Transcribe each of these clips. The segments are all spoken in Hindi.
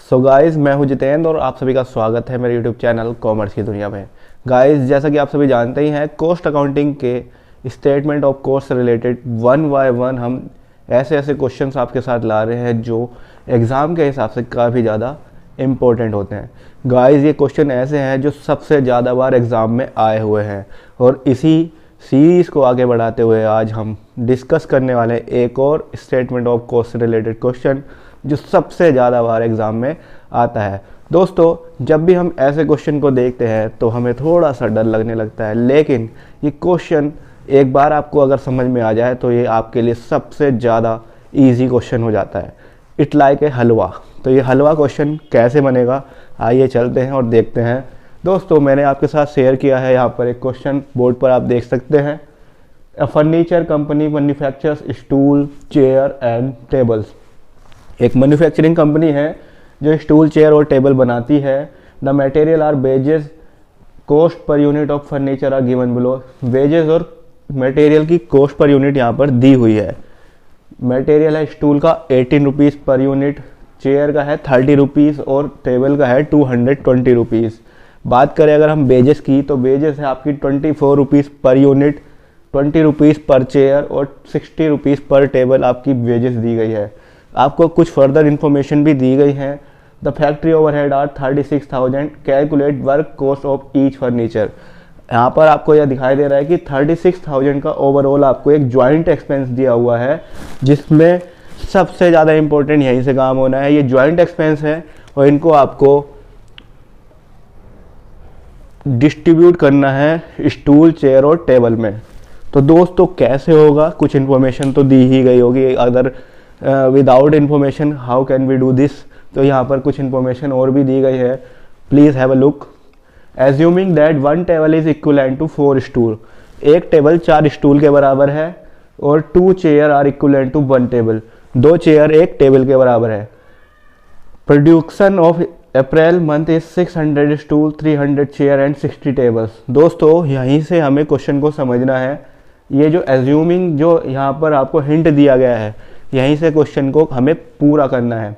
सो गाइस, मैं हूं जितेंद्र और आप सभी का स्वागत है मेरे यूट्यूब चैनल कॉमर्स की दुनिया में। गाइस, जैसा कि आप सभी जानते ही हैं, कॉस्ट अकाउंटिंग के स्टेटमेंट ऑफ कॉस्ट से रिलेटेड वन बाय वन हम ऐसे ऐसे क्वेश्चंस आपके साथ ला रहे हैं जो एग्ज़ाम के हिसाब से काफ़ी ज़्यादा इम्पोर्टेंट होते हैं। गाइस, ये क्वेश्चन ऐसे हैं जो सबसे ज़्यादा बार एग्ज़ाम में आए हुए हैं और इसी सीरीज़ को आगे बढ़ाते हुए आज हम डिस्कस करने वाले हैं एक और स्टेटमेंट ऑफ कॉस्ट से रिलेटेड क्वेश्चन जो सबसे ज़्यादा बार एग्ज़ाम में आता है। दोस्तों, जब भी हम ऐसे क्वेश्चन को देखते हैं तो हमें थोड़ा सा डर लगने लगता है, लेकिन ये क्वेश्चन एक बार आपको अगर समझ में आ जाए तो ये आपके लिए सबसे ज़्यादा इजी क्वेश्चन हो जाता है। इट लाइक ए हलवा। तो ये हलवा क्वेश्चन कैसे बनेगा, आइए चलते हैं और देखते हैं। दोस्तों, मैंने आपके साथ शेयर किया है यहाँ पर एक क्वेश्चन, बोर्ड पर आप देख सकते हैं। A furniture company manufactures stool, chair and tables. एक मैन्युफैक्चरिंग कंपनी है जो स्टूल, चेयर और टेबल बनाती है। The material are wages, cost per unit of furniture are given below. Wages और मटेरियल की कॉस्ट पर यूनिट यहाँ पर दी हुई है। मटेरियल है स्टूल का 18 रुपीज़ पर यूनिट, चेयर का है 30 रुपीज़ और टेबल का है 220 रुपीज़। बात करें अगर हम वेजेस की, तो वेजेस है आपकी 24 रुपीज़ पर यूनिट, 20 रुपीज़ पर चेयर और 60 रुपीज़ पर टेबल आपकी वेजेस दी गई है। आपको कुछ फर्दर इन्फॉर्मेशन भी दी गई है। The factory overhead are 36,000, calculate work cost of each furniture. यहाँ पर आपको यह दिखाई दे रहा है कि 36,000 का ओवरऑल आपको एक ज्वाइंट एक्सपेंस दिया हुआ है, जिसमें सबसे ज़्यादा इंपॉर्टेंट यहीं से काम होना है। ये ज्वाइंट एक्सपेंस है और इनको आपको डिस्ट्रीब्यूट करना है स्टूल, चेयर और टेबल में। तो दोस्तों, कैसे होगा, कुछ इन्फॉर्मेशन तो दी ही गई होगी। Other without information how can we do this. तो यहाँ पर कुछ इन्फॉर्मेशन और भी दी गई है, please have a look. Assuming that one table is equivalent to 4 stool. एक टेबल 4 स्टूल के बराबर है और 2 chair are equivalent to 1 table. 2 chair एक टेबल के बराबर है। Production of April month is 600 stool, 300 chair and 60 tables. दोस्तों, यहीं से हमें क्वेश्चन को समझना है। ये जो एज्यूमिंग जो यहाँ पर आपको हिंट दिया गया है, यहीं से क्वेश्चन को हमें पूरा करना है।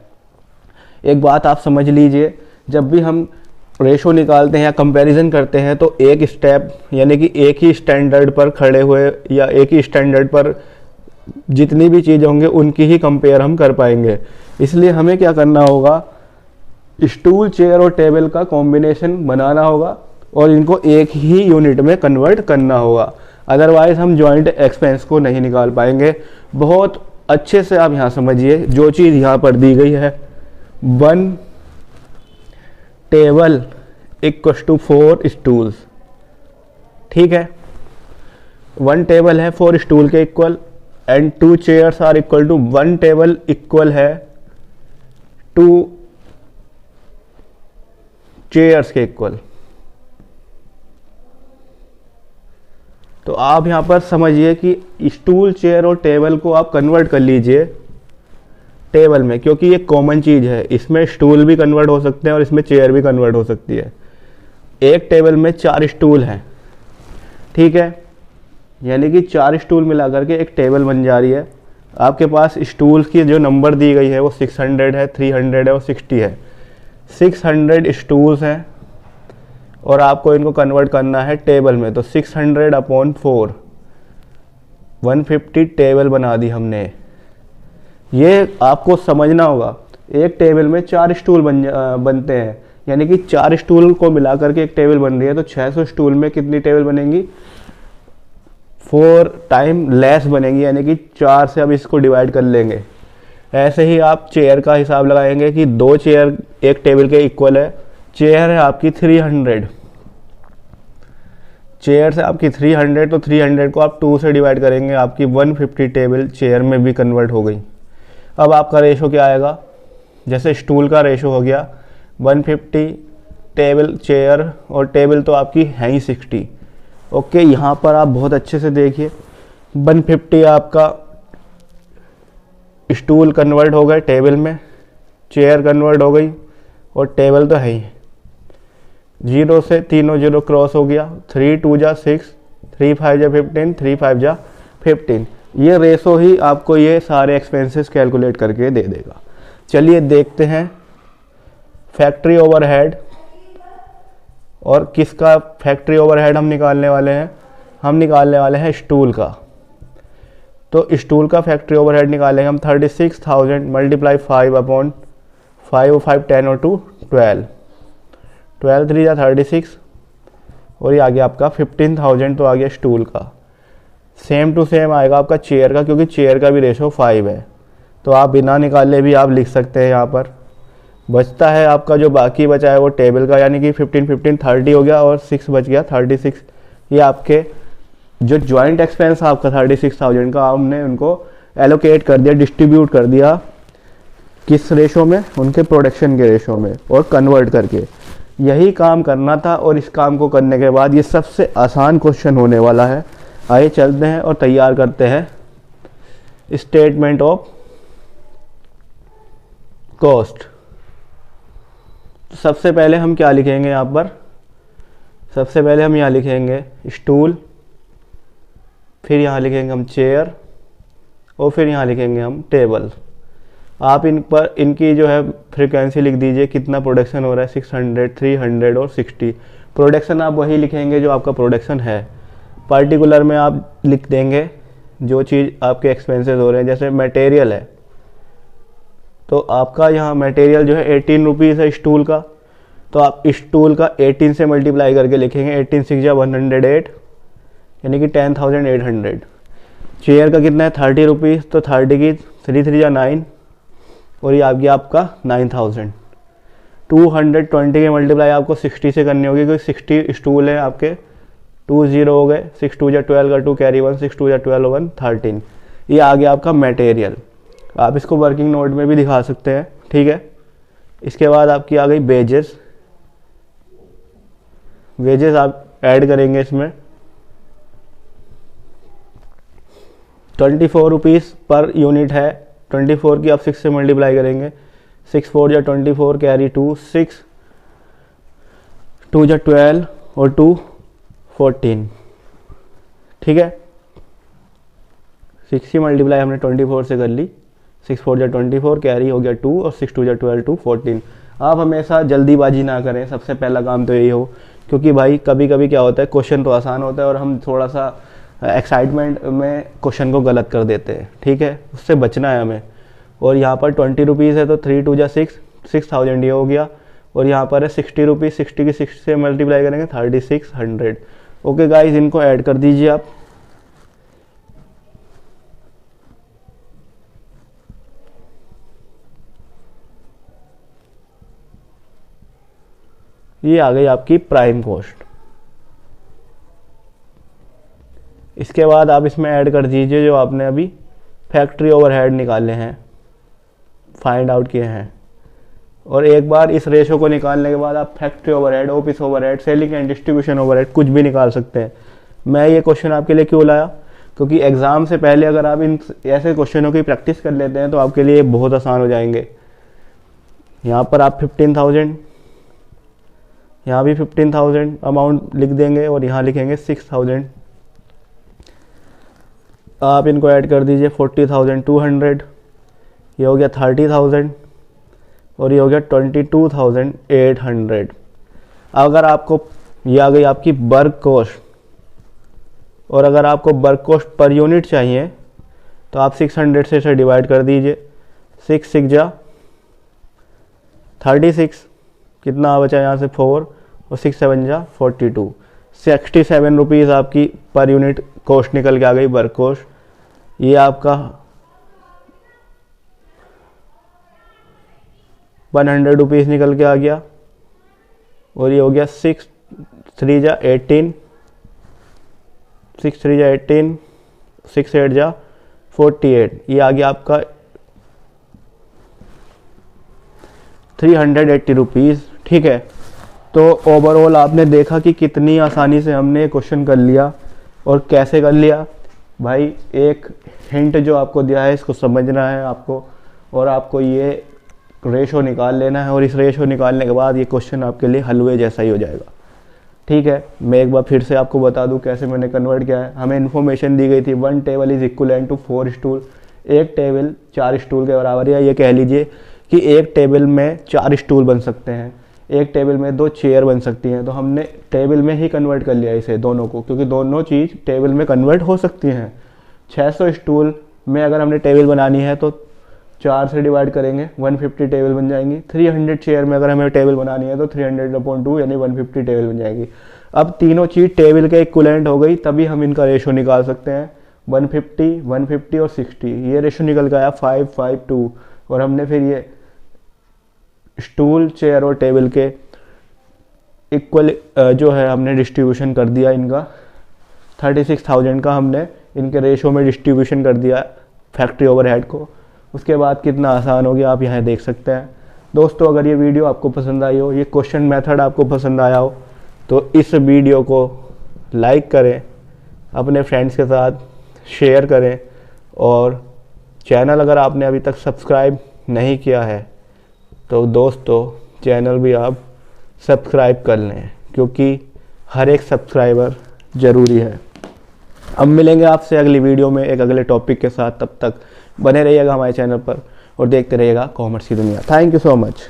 एक बात आप समझ लीजिए, जब भी हम रेशो निकालते हैं या कंपैरिजन करते हैं तो एक स्टेप यानी कि एक ही स्टैंडर्ड पर खड़े हुए या एक ही स्टैंडर्ड पर जितनी भी चीज़ होंगे उनकी ही कंपेयर हम कर पाएंगे। इसलिए हमें क्या करना होगा, स्टूल, चेयर और टेबल का कॉम्बिनेशन बनाना होगा और इनको एक ही यूनिट में कन्वर्ट करना होगा। अदरवाइज हम जॉइंट एक्सपेंस को नहीं निकाल पाएंगे। बहुत अच्छे से आप यहाँ समझिए, जो चीज़ यहाँ पर दी गई है, 1 टेबल इक्वल टू 4 स्टूल्स। ठीक है, 1 टेबल है 4 स्टूल के equal and 2 chairs are equal to 1 table equal है 2 चेयर्स के इक्वल। तो आप यहाँ पर समझिए कि स्टूल, चेयर और टेबल को आप कन्वर्ट कर लीजिए टेबल में, क्योंकि ये कॉमन चीज़ है। इसमें स्टूल भी कन्वर्ट हो सकते हैं और इसमें चेयर भी कन्वर्ट हो सकती है। एक टेबल में 4 स्टूल हैं, ठीक है, यानी कि 4 स्टूल मिला करके एक टेबल बन जा रही है। आपके पास स्टूल्स की जो नंबर दी गई है वो 600 है, 300 है और 60 है। 600 स्टूल्स हैं और आपको इनको कन्वर्ट करना है टेबल में। तो 600 अपॉन 4, 150 टेबल बना दी हमने। ये आपको समझना होगा। एक टेबल में 4 स्टूल बनते हैं, यानी कि 4 स्टूल को मिला करके एक टेबल बन रही है। तो 600 स्टूल में कितनी टेबल बनेंगी, 4 टाइम लेस बनेगी, यानी कि 4 से अब इसको डिवाइड कर लेंगे। ऐसे ही आप चेयर का हिसाब लगाएंगे कि 2 चेयर एक टेबल के इक्वल है। चेयर है आपकी 300, चेयर से आपकी 300, तो 300 को आप 2 से डिवाइड करेंगे, आपकी 150 टेबल चेयर में भी कन्वर्ट हो गई। अब आपका रेशो क्या आएगा, जैसे स्टूल का रेशो हो गया 150 टेबल, चेयर और टेबल तो आपकी है ही 60। ओके, यहाँ पर आप बहुत अच्छे से देखिए, 150 आपका स्टूल कन्वर्ट हो गए टेबल में, चेयर कन्वर्ट हो गई और टेबल तो है ही। 0 से तीनों 0 क्रॉस हो गया, 3 2 जा 6, 3 5 जा 15, 3 5 जा 15। ये रेशो ही आपको ये सारे एक्सपेंसेस कैलकुलेट करके दे देगा। चलिए देखते हैं फैक्ट्री ओवरहेड, और किसका फैक्ट्री ओवरहेड हम निकालने वाले हैं? हम निकालने वाले हैं स्टूल का। तो स्टूल का फैक्ट्री ओवरहेड निकालेंगे हम 36,000 मल्टीप्लाई 5 अपॉन 5 और 5 10 और 2 12, 12 3 या 36, और ये आ गया आपका 15,000। तो आ गया स्टूल का। सेम टू सेम आएगा आपका चेयर का, क्योंकि चेयर का भी रेशो 5 है, तो आप बिना निकाले भी आप लिख सकते हैं। यहाँ पर बचता है आपका जो बाकी बचा है वो टेबल का, यानी कि 15 15 30 हो गया, और 6 बच गया 36। ये आपके जो जॉइंट एक्सपेंस है आपका 36,000 का, हमने उनको एलोकेट कर दिया, डिस्ट्रीब्यूट कर दिया किस रेशो में? उनके प्रोडक्शन के रेशो में, और कन्वर्ट करके। यही काम करना था, और इस काम को करने के बाद ये सबसे आसान क्वेश्चन होने वाला है। आइए चलते हैं और तैयार करते हैं स्टेटमेंट ऑफ कॉस्ट। सबसे पहले हम क्या लिखेंगे यहाँ पर? सबसे पहले हम यहाँ लिखेंगे स्टूल, फिर यहाँ लिखेंगे हम चेयर, और फिर यहाँ लिखेंगे हम टेबल। आप इन पर इनकी जो है फ्रीक्वेंसी लिख दीजिए, कितना प्रोडक्शन हो रहा है, 600, 300 और 60। प्रोडक्शन आप वही लिखेंगे जो आपका प्रोडक्शन है। पार्टिकुलर में आप लिख देंगे जो चीज़ आपके एक्सपेंसेस हो रहे हैं। जैसे मटेरियल है, तो आपका यहाँ मटेरियल जो है 18 रुपीज़ है स्टूल का, तो आप स्टूल का 18 से मल्टीप्लाई करके लिखेंगे, 18 6 या 108, यानी कि 10,800। चेयर का कितना है 30 रुपीज़, तो 30 की 3 3 या 9, और ये आ गया आपका 9,000। 220 के मल्टीप्लाई आपको 60 से करनी होगी, क्योंकि 60 स्टूल है आपके, 2 0 हो गए, 6 2 या 12 का 2 कैरी 1, 6 2 या 12 1 13। ये आ गया आपका मटेरियल। आप इसको वर्किंग नोट में भी दिखा सकते हैं, ठीक है। इसके बाद आपकी आ गई वेजेस। वेजेस आप ऐड करेंगे इसमें 24 रुपीज़ पर यूनिट है। 24 की आप 6 से मल्टीप्लाई करेंगे, 6 4 या 24 कैरी 2, 6 2 या 12 और 2 14, ठीक है। 6 की मल्टीप्लाई हमने 24 से कर ली, 6 4 या 24 कैरी हो गया 2, और 6 2 या 12 2 14। आप हमेशा जल्दीबाजी ना करें, सबसे पहला काम तो यही हो, क्योंकि भाई कभी कभी क्या होता है, क्वेश्चन तो आसान होता है और हम थोड़ा सा एक्साइटमेंट में क्वेश्चन को गलत कर देते हैं, ठीक है। उससे बचना है हमें। और यहाँ पर 20 रुपीज़ है, तो 3 2 या 6, 6,000 ये हो गया। और यहाँ पर है 60 रुपीज़, 60 की 6 से मल्टीप्लाई करेंगे 3600। ओके गाइज, इनको ऐड कर दीजिए आप। ये आ गई आपकी प्राइम कॉस्ट। इसके बाद आप इसमें ऐड कर दीजिए जो आपने अभी फैक्ट्री ओवरहेड निकाले हैं, फाइंड आउट किए हैं। और एक बार इस रेशो को निकालने के बाद आप factory overhead, office overhead, selling and distribution overhead कुछ भी निकाल सकते हैं। मैं ये क्वेश्चन आपके लिए क्यों लाया? क्योंकि एग्जाम से पहले अगर आप इन ऐसे क्वेश्चनों की प्रैक्टिस कर लेते हैं तो आपके लिए बहुत आसान हो जाएंगे। यहाँ पर आप 15,000, यहाँ भी 15,000 अमाउंट लिख देंगे, और यहाँ लिखेंगे 6,000। आप इनको ऐड कर दीजिए 40,200, ये हो गया 30,000, और ये हो गया 22,800। अगर आपको ये आ गई आपकी वर्क कॉस्ट, और अगर आपको वर्क कॉस्ट पर यूनिट चाहिए तो आप 600 से इसे डिवाइड कर दीजिए। 6 6 जा 36, कितना बचा यहाँ से 4, और 6 7 जा 42। 67 रुपीज़ आपकी पर यूनिट कॉस्ट निकल के आ गई, वर्क कॉस्ट। ये आपका 100 रुपीज़ निकल के आ गया, और ये हो गया 6 3 जा 18, 6 3 जा 18, 6 8 जा 48। ये आ गया आपका 380 रुपीज़, ठीक है। तो ओवरऑल आपने देखा कि कितनी आसानी से हमने क्वेश्चन कर लिया। और कैसे कर लिया भाई, एक हिंट जो आपको दिया है इसको समझना है आपको, और आपको ये रेशो निकाल लेना है, और इस रेशो निकालने के बाद ये क्वेश्चन आपके लिए हलवे जैसा ही हो जाएगा, ठीक है। मैं एक बार फिर से आपको बता दूं कैसे मैंने कन्वर्ट किया है। हमें इन्फॉर्मेशन दी गई थी 1 table is equivalent to 4 stool, एक टेबल 4 स्टूल के बराबर है। ये कह लीजिए कि एक टेबल में 4 स्टूल बन सकते हैं, एक टेबल में 2 चेयर बन सकती हैं। तो हमने टेबल में ही कन्वर्ट कर लिया इसे दोनों को, क्योंकि दोनों चीज़ टेबल में कन्वर्ट हो सकती हैं। 600 स्टूल में अगर हमने टेबल बनानी है तो 4 से डिवाइड करेंगे, 150 टेबल बन जाएंगी। 300 चेयर में अगर हमें टेबल बनानी है तो 300/2 यानी 150 टेबल बन जाएगी। अब तीनों चीज़ टेबल के इक्विवेलेंट हो गई, तभी हम इनका रेशो निकाल सकते हैं। 150, 150 और 60, ये रेशो निकल गया 5:5:2। और हमने फिर ये स्टूल, चेयर और टेबल के इक्वल जो है हमने डिस्ट्रीब्यूशन कर दिया इनका। 36,000 का हमने इनके रेशो में डिस्ट्रीब्यूशन कर दिया फैक्ट्री ओवरहेड को। उसके बाद कितना आसान हो गया आप यहाँ देख सकते हैं। दोस्तों, अगर ये वीडियो आपको पसंद आई हो, ये क्वेश्चन मेथड आपको पसंद आया हो, तो इस वीडियो को लाइक करें, अपने फ्रेंड्स के साथ शेयर करें, और चैनल अगर आपने अभी तक सब्सक्राइब नहीं किया है तो दोस्तों चैनल भी आप सब्सक्राइब कर लें, क्योंकि हर एक सब्सक्राइबर ज़रूरी है। अब मिलेंगे आपसे अगली वीडियो में एक अगले टॉपिक के साथ। तब तक बने रहिएगा हमारे चैनल पर और देखते रहिएगा कॉमर्स की दुनिया। Thank you so much.